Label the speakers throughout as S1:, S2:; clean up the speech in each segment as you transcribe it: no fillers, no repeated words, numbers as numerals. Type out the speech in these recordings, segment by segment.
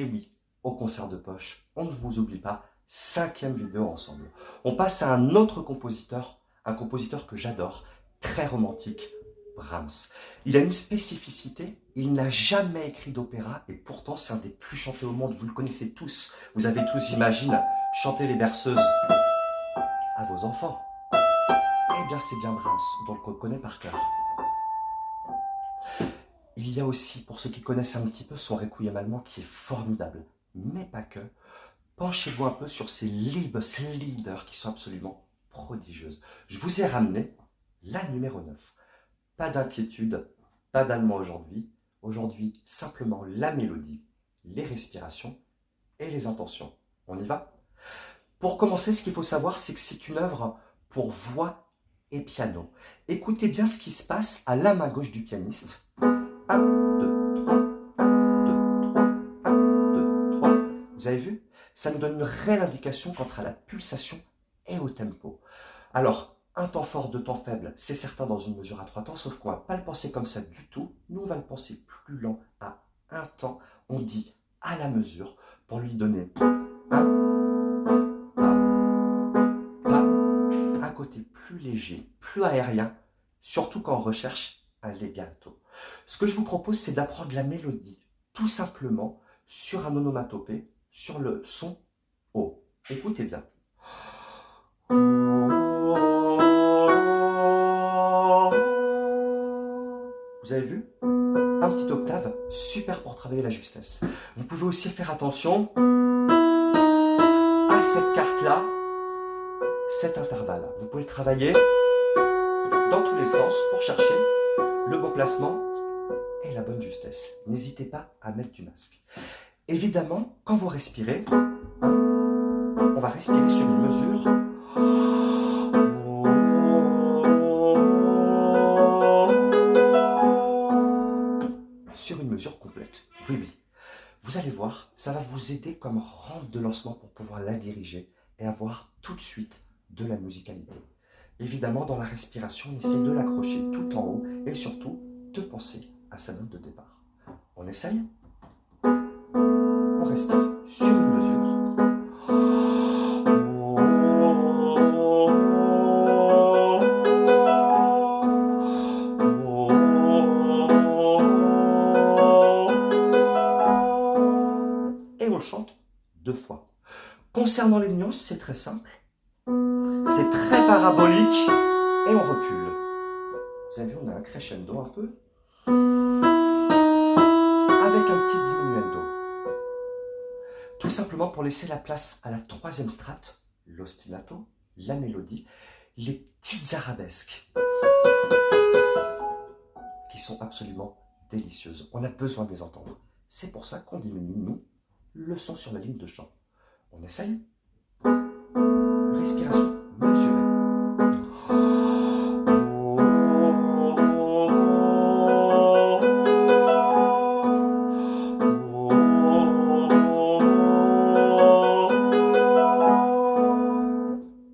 S1: Et oui, au concert de poche, on ne vous oublie pas, 5e vidéo ensemble. On passe à un autre compositeur, un compositeur que j'adore, très romantique, Brahms. Il a une spécificité, il n'a jamais écrit d'opéra et pourtant c'est un des plus chantés au monde. Vous le connaissez tous, vous avez tous, j'imagine, chanté les berceuses à vos enfants. Eh bien c'est bien Brahms, donc on le connaît par cœur. Il y a aussi, pour ceux qui connaissent un petit peu, son requiem allemand qui est formidable, mais pas que. Penchez-vous un peu sur ces Liebeslieder qui sont absolument prodigieuses. Je vous ai ramené la numéro 9. Pas d'inquiétude, pas d'allemand aujourd'hui. Aujourd'hui, simplement la mélodie, les respirations et les intentions. On y va? Pour commencer, ce qu'il faut savoir, c'est que c'est une œuvre pour voix et piano. Écoutez bien ce qui se passe à la main gauche du pianiste. 1, 2, 3, 1, 2, 3, 1, 2, 3. Vous avez vu? Ça nous donne une réelle indication quant à la pulsation et au tempo. Alors, un temps fort, deux temps faibles, c'est certain dans une mesure à 3 temps, sauf qu'on ne va pas le penser comme ça du tout. Nous, on va le penser plus lent à un temps. On dit à la mesure pour lui donner un côté plus léger, plus aérien, surtout quand on recherche un legato. Ce que je vous propose, c'est d'apprendre la mélodie, tout simplement, sur un onomatopée, sur le son O. Écoutez bien. Vous avez vu? Un petit octave, super pour travailler la justesse. Vous pouvez aussi faire attention à cette carte-là, cet intervalle. Vous pouvez le travailler dans tous les sens pour chercher le bon placement et la bonne justesse. N'hésitez pas à mettre du masque. Évidemment, quand vous respirez, on va respirer sur une mesure. Sur une mesure complète. Oui, oui. Vous allez voir, ça va vous aider comme rampe de lancement pour pouvoir la diriger et avoir tout de suite de la musicalité. Évidemment, dans la respiration, on essaie de l'accrocher tout en haut et surtout de penser à sa note de départ. On essaye? On respire sur une mesure. Et on le chante 2 fois. Concernant les nuances, c'est très simple. C'est très parabolique et on recule. Vous avez vu, on a un crescendo un peu avec un petit diminuendo. Tout simplement pour laisser la place à la 3e strate, l'ostinato, la mélodie, les petites arabesques qui sont absolument délicieuses. On a besoin de les entendre. C'est pour ça qu'on diminue, nous, le son sur la ligne de chant. On essaye? Respiration mesurée.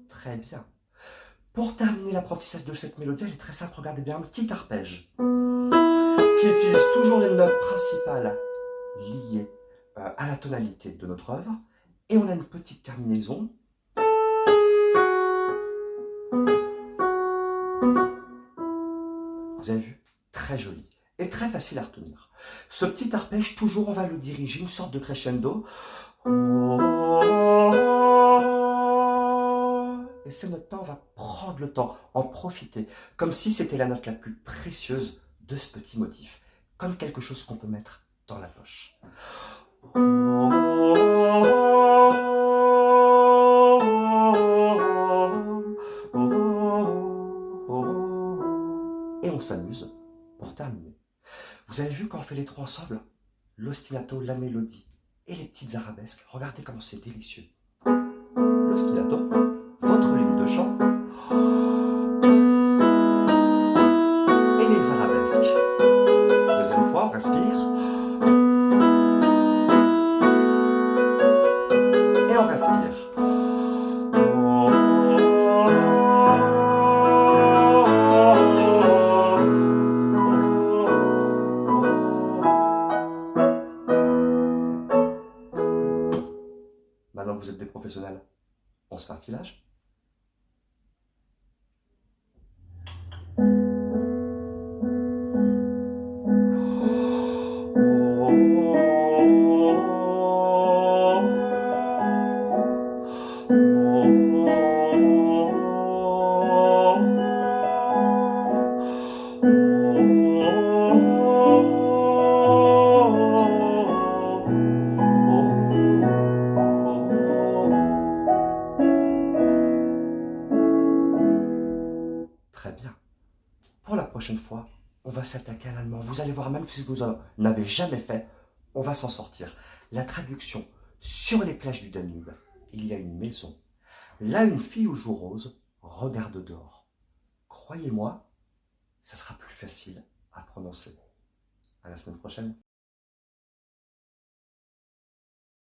S1: Très bien. Pour terminer l'apprentissage de cette mélodie, elle est très simple. Regardez bien, un petit arpège qui utilise toujours les notes principales liées à la tonalité de notre œuvre. Et on a une petite terminaison. Vous avez vu? Très joli et très facile à retenir. Ce petit arpège, toujours on va le diriger, une sorte de crescendo. Et c'est notre temps, on va prendre le temps, en profiter, comme si c'était la note la plus précieuse de ce petit motif, comme quelque chose qu'on peut mettre dans la poche. Et on s'amuse pour terminer. Vous avez vu quand on fait les 3 ensemble? L'ostinato, la mélodie et les petites arabesques. Regardez comment c'est délicieux. L'ostinato, votre ligne de chant et les arabesques. 2e fois, on respire. Et on respire. maintenant que vous êtes des professionnels, on se fait un filage? Très bien. Pour la prochaine fois, on va s'attaquer à l'allemand. Vous allez voir, même si vous n'avez jamais fait, on va s'en sortir. La traduction: sur les plages du Danube, il y a une maison. Là, une fille aux joues roses regarde dehors. Croyez-moi, ça sera plus facile à prononcer. À la semaine prochaine.